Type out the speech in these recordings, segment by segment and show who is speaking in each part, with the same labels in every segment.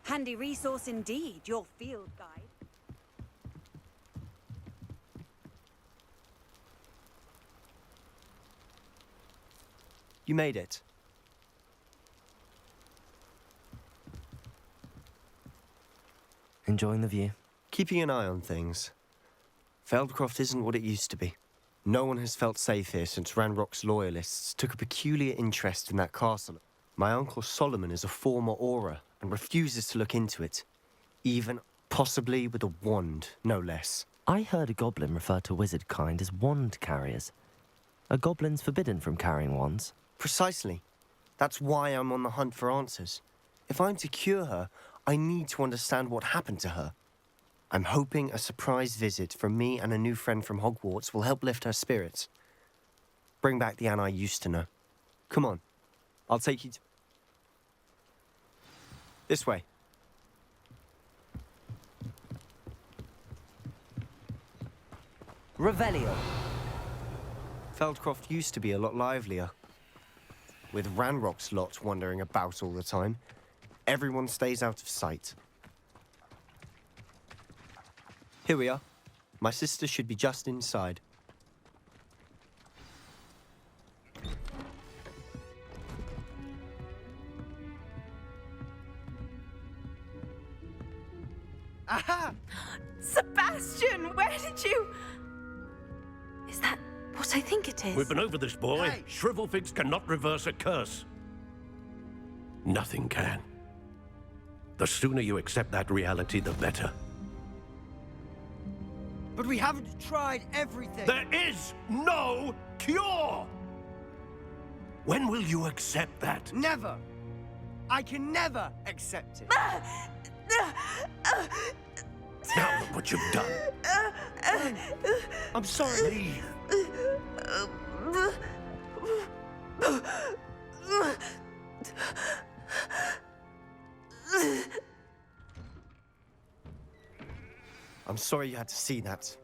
Speaker 1: Handy resource indeed, your field guide.
Speaker 2: You made it.
Speaker 3: Enjoying the view?
Speaker 2: Keeping an eye on things. Feldcroft isn't what it used to be. No one has felt safe here since Ranrock's loyalists took a peculiar interest in that castle. My uncle Solomon is a former Auror and refuses to look into it. Even, possibly with a wand, no less.
Speaker 3: I heard a goblin refer to wizard kind as wand carriers. Are goblins forbidden from carrying wands?
Speaker 2: Precisely. That's why I'm on the hunt for answers. If I'm to cure her, I need to understand what happened to her. I'm hoping a surprise visit from me and a new friend from Hogwarts will help lift her spirits. Bring back the Anne I used to know. Come on, I'll take you to... This way.
Speaker 4: Revelio.
Speaker 2: Feldcroft used to be a lot livelier. With Ranrock's lot wandering about all the time, everyone stays out of sight. Here we are. My sister should be just inside.
Speaker 5: Aha!
Speaker 6: Sebastian, where did you... Is that what I think it is?
Speaker 7: We've been over this, boy.
Speaker 5: Hey.
Speaker 7: Shrivelfigs cannot reverse a curse. Nothing can. The sooner you accept that reality, the better.
Speaker 5: But we haven't tried everything.
Speaker 7: There is no cure! When will you accept that?
Speaker 5: Never. I can never accept it.
Speaker 7: Now look what you've done.
Speaker 5: I'm sorry.
Speaker 7: Leave.
Speaker 2: I'm sorry you had to see that.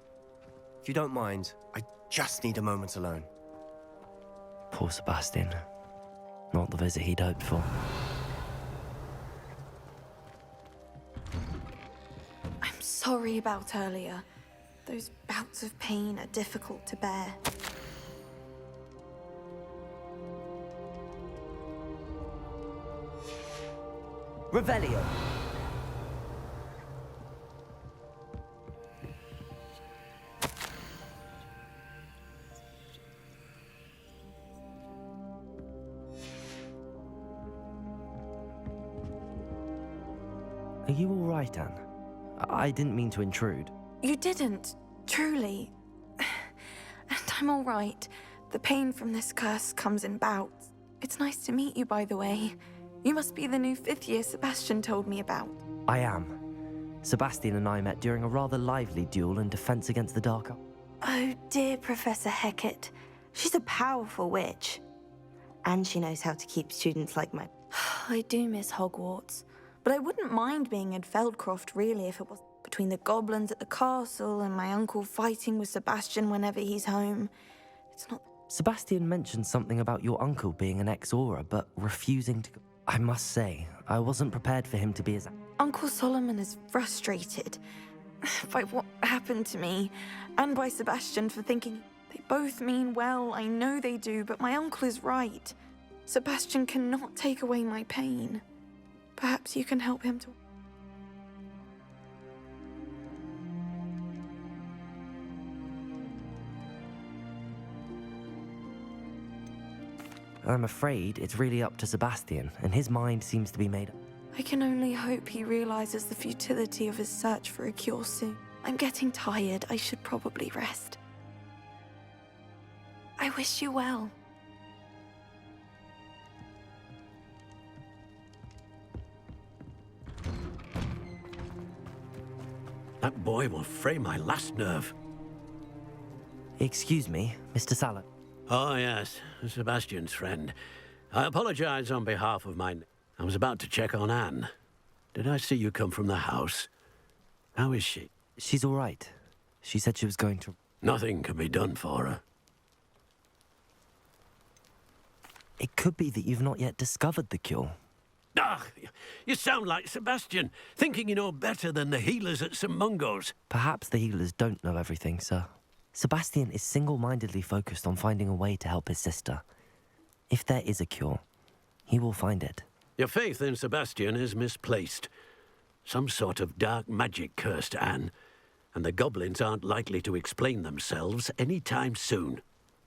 Speaker 2: If you don't mind, I just need a moment alone.
Speaker 3: Poor Sebastian. Not the visit he'd hoped for.
Speaker 6: I'm sorry about earlier. Those bouts of pain are difficult to bear.
Speaker 4: Revelio.
Speaker 3: Are you all right, Anne? I didn't mean to intrude.
Speaker 6: You didn't, truly. And I'm all right. The pain from this curse comes in bouts. It's nice to meet you, by the way. You must be the new 5th year Sebastian told me about.
Speaker 3: I am. Sebastian and I met during a rather lively duel in Defense Against the Dark Arts.
Speaker 8: Oh, dear Professor Hecat. She's a powerful witch. And she knows how to keep students like my...
Speaker 6: I do miss Hogwarts. But I wouldn't mind being in Feldcroft, really, if it was between the goblins at the castle and my uncle fighting with Sebastian whenever he's home. It's not...
Speaker 3: Sebastian mentioned something about your uncle being an ex-Auror, but refusing to... I must say, I wasn't prepared for him to be as...
Speaker 6: Uncle Solomon is frustrated by what happened to me, and by Sebastian for thinking they both mean well. I know they do, but my uncle is right. Sebastian cannot take away my pain. Perhaps you can help him to...
Speaker 3: I'm afraid it's really up to Sebastian, and his mind seems to be made up.
Speaker 6: I can only hope he realizes the futility of his search for a cure soon. I'm getting tired. I should probably rest. I wish you well.
Speaker 7: That boy will fray my last nerve.
Speaker 3: Excuse me, Mr. Salad.
Speaker 7: Oh, yes, Sebastian's friend. I apologize on behalf of mine. I was about to check on Anne. Did I see you come from the house? How is she?
Speaker 3: She's all right. She said she was going to...
Speaker 7: Nothing can be done for her.
Speaker 3: It could be that you've not yet discovered the cure.
Speaker 7: Ah, Ah, you sound like Sebastian, thinking you know better than the healers at St. Mungo's.
Speaker 3: Perhaps the healers don't know everything, sir. Sebastian is single-mindedly focused on finding a way to help his sister. If there is a cure, he will find it.
Speaker 7: Your faith in Sebastian is misplaced. Some sort of dark magic cursed Anne, and the goblins aren't likely to explain themselves any time soon.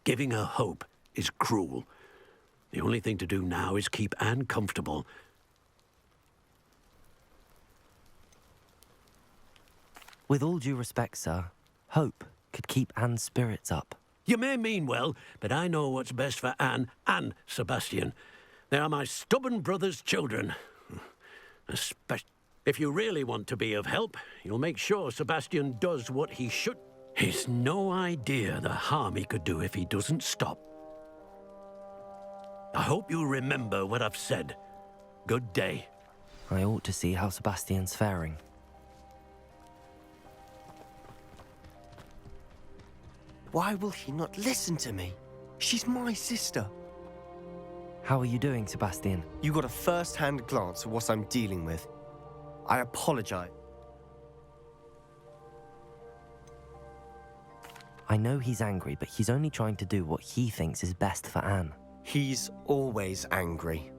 Speaker 7: Giving her hope is cruel. The only thing to do now is keep Anne comfortable.
Speaker 3: With all due respect, sir, hope could keep Anne's spirits up.
Speaker 7: You may mean well, but I know what's best for Anne and Sebastian. They are my stubborn brother's children. If you really want to be of help, you'll make sure Sebastian does what he should. He's no idea the harm he could do if he doesn't stop. I hope you'll remember what I've said. Good day.
Speaker 3: I ought to see how Sebastian's faring.
Speaker 2: Why will he not listen to me? She's my sister.
Speaker 3: How are you doing, Sebastian?
Speaker 2: You got a first-hand glance at what I'm dealing with. I apologize.
Speaker 3: I know he's angry, but he's only trying to do what he thinks is best for Anne.
Speaker 2: He's always angry.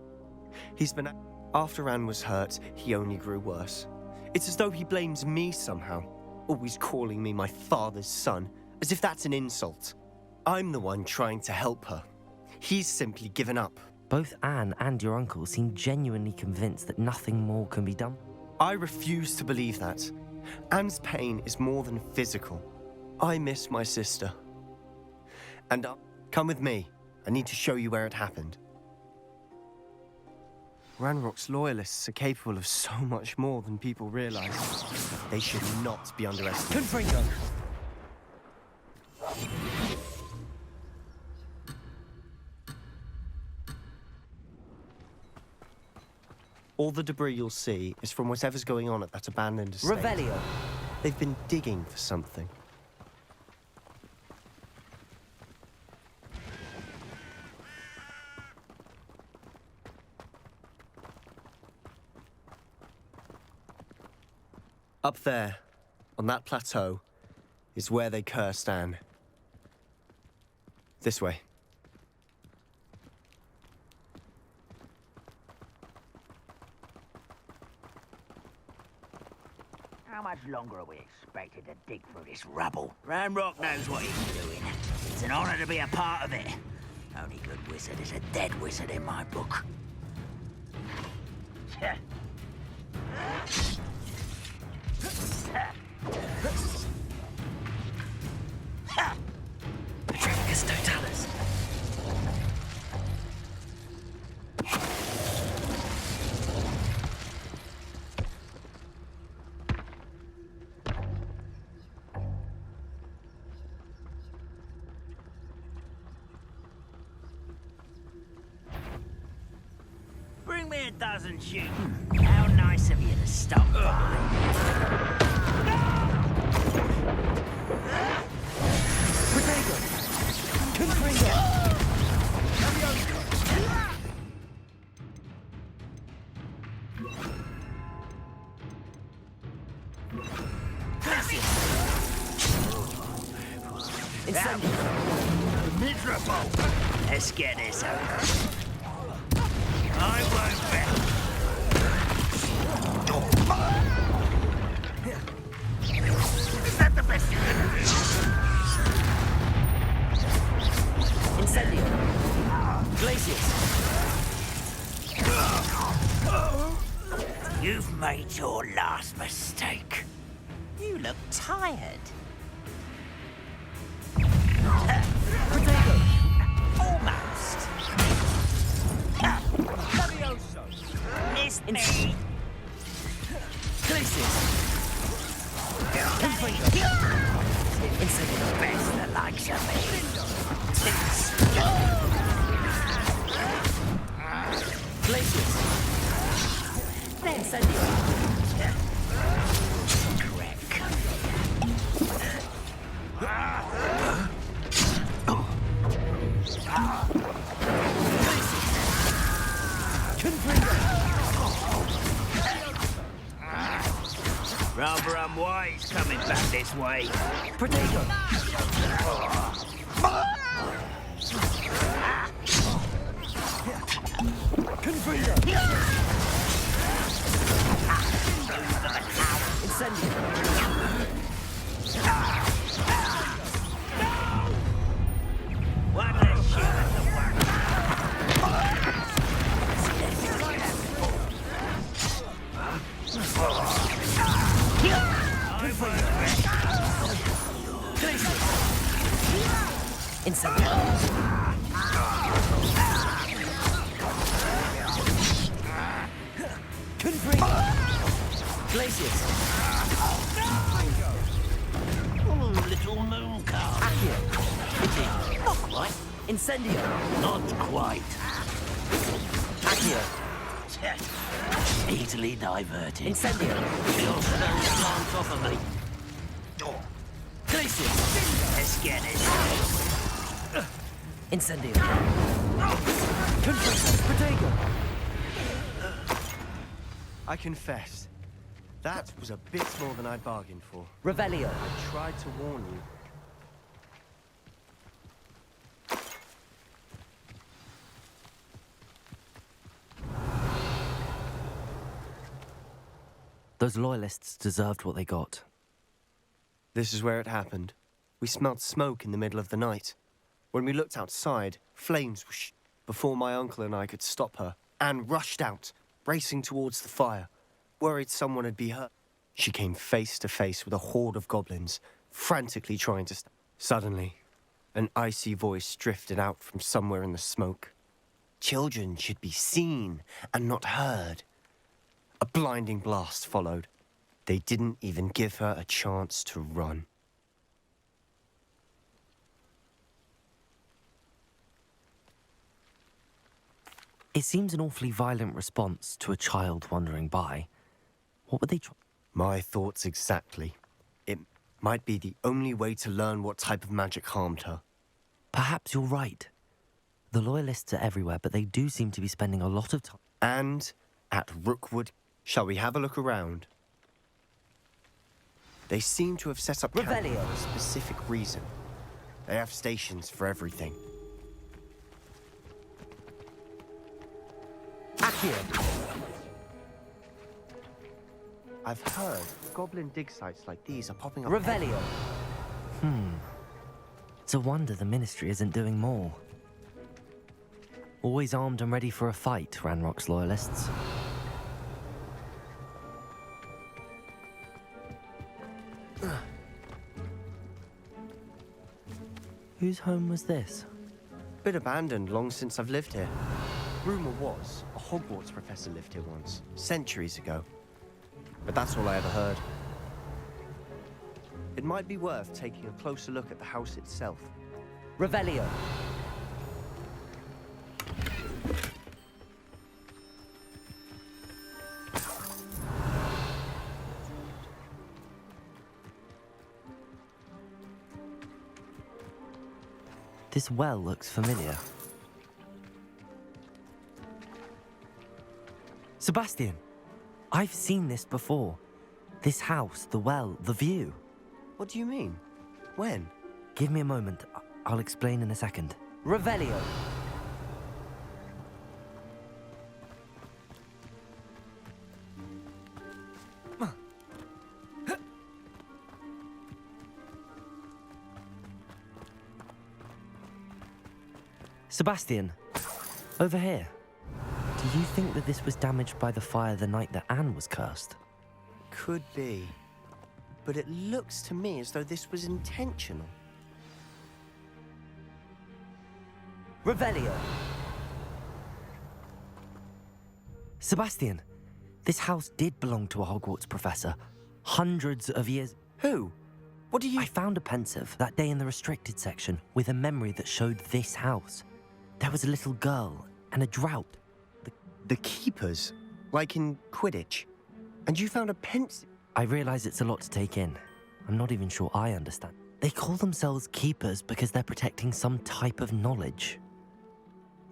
Speaker 2: He's been... After Anne was hurt, he only grew worse. It's as though he blames me somehow, always calling me my father's son, as if that's an insult. I'm the one trying to help her. He's simply given up.
Speaker 3: Both Anne and your uncle seem genuinely convinced that nothing more can be done.
Speaker 2: I refuse to believe that. Anne's pain is more than physical. I miss my sister. And come with me. I need to show you where it happened. Ranrock's loyalists are capable of so much more than people realize. They should not be underestimated.
Speaker 5: Confringo!
Speaker 2: All the debris you'll see is from whatever's going on at that abandoned estate.
Speaker 4: Revelio.
Speaker 2: They've been digging for something. Up there, on that plateau, is where they cursed Anne. This way.
Speaker 9: How much longer are we expected to dig through this rubble? Ranrock knows what he's doing. It's an honor to be a part of it. Only good wizard is a dead wizard in my book.
Speaker 3: Petricus totalis.
Speaker 9: Bring me a dozen shoot. How nice of you to stop by. Miserable! Let's get this over. I won't bet. Is that the best you can do?
Speaker 4: Incendio. Glacius.
Speaker 9: You've made your last mistake.
Speaker 4: You look tired. Almost. Miss me.
Speaker 3: Glacius.
Speaker 9: Incendio. Best that likes of me.
Speaker 3: Glacius.
Speaker 4: Incendio.
Speaker 9: Rather unwise coming back this way.
Speaker 4: Protego! Confringo! Incendio!
Speaker 9: One less ship at the work.
Speaker 4: Incendio! Confringo! Glacius!
Speaker 9: Oh, little moon car.
Speaker 4: Accio! Itchy! Not quite! Incendio!
Speaker 9: Not quite.
Speaker 4: Accio!
Speaker 9: Easily diverted.
Speaker 4: Incendio!
Speaker 9: You'll smell the plants off of me.
Speaker 4: Glacius!
Speaker 9: Let's get it.
Speaker 4: Incendio! Confringo! Protego!
Speaker 2: I confess, that was a bit more than I bargained for.
Speaker 4: Revelio!
Speaker 2: I tried to warn you.
Speaker 3: Those loyalists deserved what they got.
Speaker 2: This is where it happened. We smelled smoke in the middle of the night. When we looked outside, flames were before my uncle and I could stop her. Anne rushed out, racing towards the fire, worried someone had been hurt. She came face to face with a horde of goblins, frantically trying to stop. Suddenly, an icy voice drifted out from somewhere in the smoke. Children should be seen and not heard. A blinding blast followed. They didn't even give her a chance to run.
Speaker 3: It seems an awfully violent response to a child wandering by. What would they try?
Speaker 2: My thoughts exactly. It might be the only way to learn what type of magic harmed her.
Speaker 3: Perhaps you're right. The loyalists are everywhere, but they do seem to be spending a lot of time.
Speaker 2: And at Rookwood, shall we have a look around? They seem to have set up camp
Speaker 4: Revelio.
Speaker 2: for a specific reason. They have stations for everything.
Speaker 4: Accio!
Speaker 2: I've heard goblin dig sites like these are popping up.
Speaker 4: Revelio!
Speaker 3: It's a wonder the Ministry isn't doing more. Always armed and ready for a fight, Ranrock's loyalists. Whose home was this?
Speaker 2: Been abandoned long since I've lived here. Rumour was a Hogwarts professor lived here once, centuries ago. But that's all I ever heard. It might be worth taking a closer look at the house itself.
Speaker 4: Revelio!
Speaker 3: This well looks familiar. Sebastian! I've seen this before. This house, the well, the view.
Speaker 2: What do you mean? When?
Speaker 3: Give me a moment. I'll explain in a second.
Speaker 4: Revelio!
Speaker 3: Sebastian, over here. Do you think that this was damaged by the fire the night that Anne was cursed?
Speaker 2: Could be. But it looks to me as though this was intentional.
Speaker 4: Revelio!
Speaker 3: Sebastian, this house did belong to a Hogwarts professor. Hundreds of years...
Speaker 2: Who? What do you...
Speaker 3: I found a pensive that day in the restricted section with a memory that showed this house. There was a little girl and a drought.
Speaker 2: The keepers? Like in Quidditch? And you found a pensive...
Speaker 3: I realize it's a lot to take in. I'm not even sure I understand. They call themselves keepers because they're protecting some type of knowledge.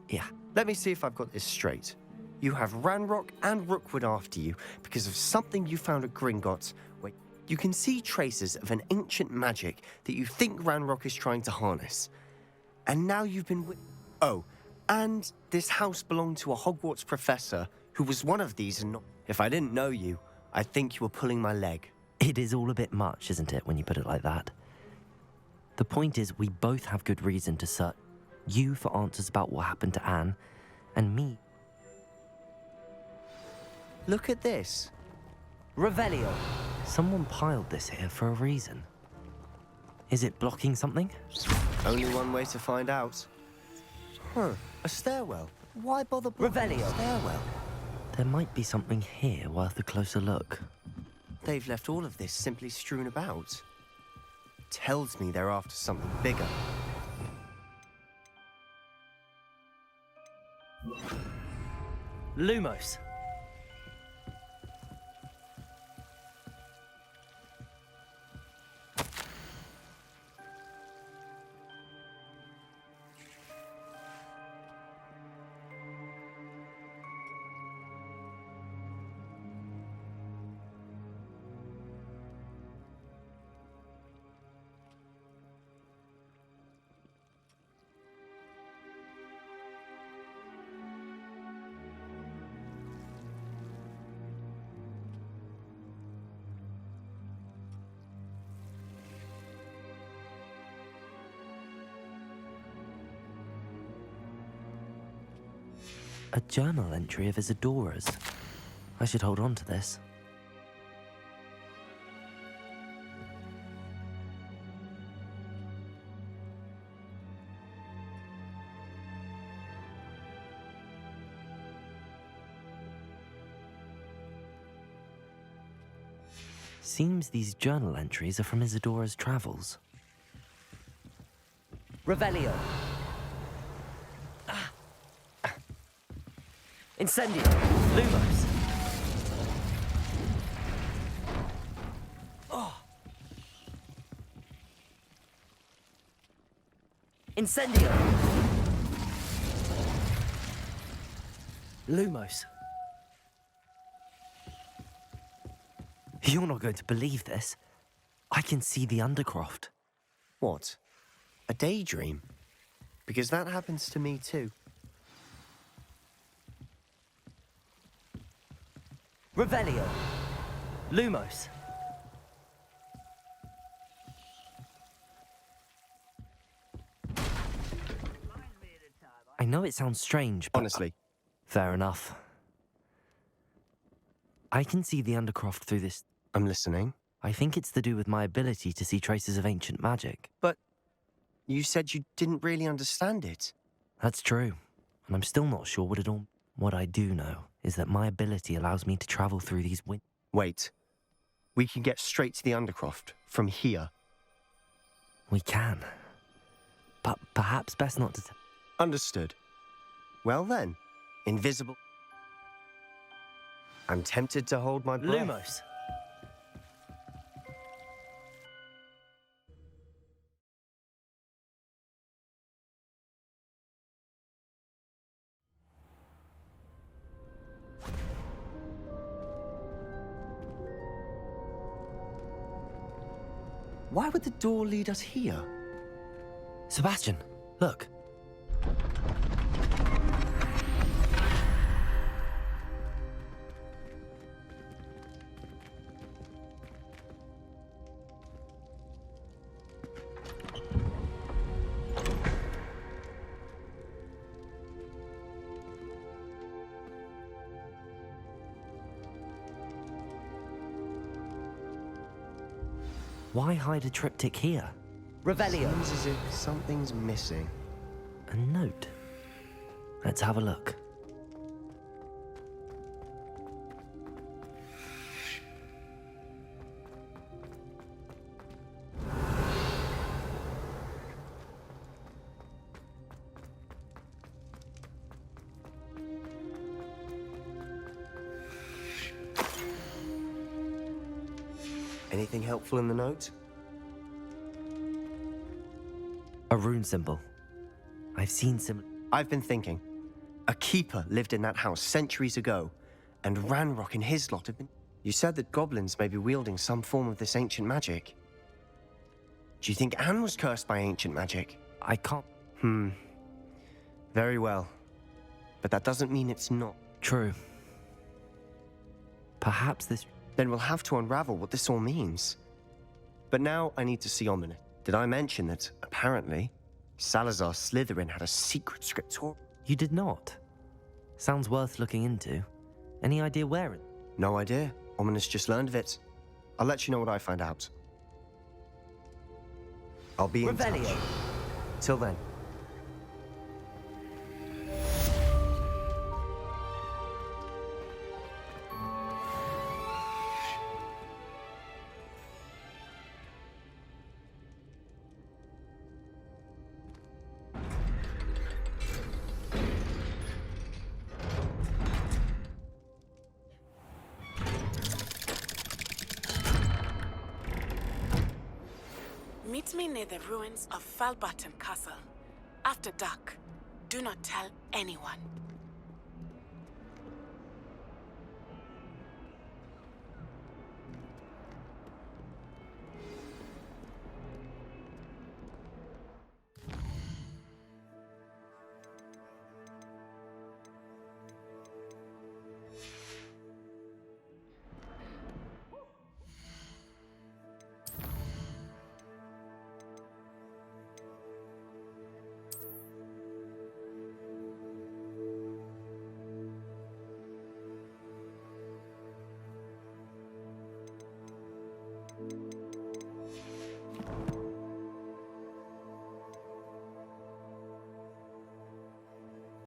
Speaker 3: Yeah.
Speaker 2: Let me see if I've got this straight. You have Ranrock and Rookwood after you because of something you found at Gringotts. Wait, You can see traces of an ancient magic that you think Ranrock is trying to harness. And now you've been Oh, and this house belonged to a Hogwarts professor who was one of these and not... If I didn't know you, I'd think you were pulling my leg.
Speaker 3: It is all a bit much, isn't it, when you put it like that? The point is, we both have good reason to search. You for answers about what happened to Anne, and me.
Speaker 2: Look at this.
Speaker 3: Revelio. Someone piled this here for a reason. Is it blocking something?
Speaker 2: Only one way to find out. Huh, a stairwell. Why bother blocking a stairwell?
Speaker 3: There might be something here worth a closer look.
Speaker 2: They've left all of this simply strewn about. Tells me they're after something bigger.
Speaker 3: Lumos. A journal entry of Isadora's. I should hold on to this. Seems these journal entries are from Isadora's travels. Revelio. Incendio. Lumos. Oh. Incendio. Lumos. You're not going to believe this. I can see the Undercroft.
Speaker 2: What? A daydream? Because that happens to me too.
Speaker 3: Revelio. Lumos. I know it sounds strange, but...
Speaker 2: Honestly.
Speaker 3: Fair enough. I can see the Undercroft through this...
Speaker 2: I'm listening.
Speaker 3: I think it's to do with my ability to see traces of ancient magic.
Speaker 2: But you said you didn't really understand it.
Speaker 3: That's true, and I'm still not sure what it all... What I do know is that my ability allows me to travel through these
Speaker 2: Wait. We can get straight to the Undercroft from here.
Speaker 3: We can. But perhaps best not to...
Speaker 2: Understood. Well then, invisible... I'm tempted to hold my breath.
Speaker 3: Lumos.
Speaker 2: Why would the door lead us here?
Speaker 3: Sebastian, look. Why hide a triptych here? Revelio.
Speaker 2: Seems as if something's missing.
Speaker 3: A note. Let's have a look.
Speaker 2: Anything helpful in the note?
Speaker 3: A rune symbol. I've seen some...
Speaker 2: I've been thinking. A keeper lived in that house centuries ago, and Ranrock and his lot have been... You said that goblins may be wielding some form of this ancient magic. Do you think Anne was cursed by ancient magic?
Speaker 3: I can't.
Speaker 2: Very well. But that doesn't mean it's not.
Speaker 3: True. Perhaps this.
Speaker 2: Then we'll have to unravel what this all means. But now I need to see Ominous. Did I mention that, apparently, Salazar Slytherin had a secret scriptorium?
Speaker 3: You did not. Sounds worth looking into. Any idea where it?
Speaker 2: No idea. Ominous just learned of it. I'll let you know what I find out. I'll be in touch.
Speaker 4: Revelio.
Speaker 2: Till then.
Speaker 10: Meet me near the ruins of Falbaton Castle. After dark. Do not tell anyone.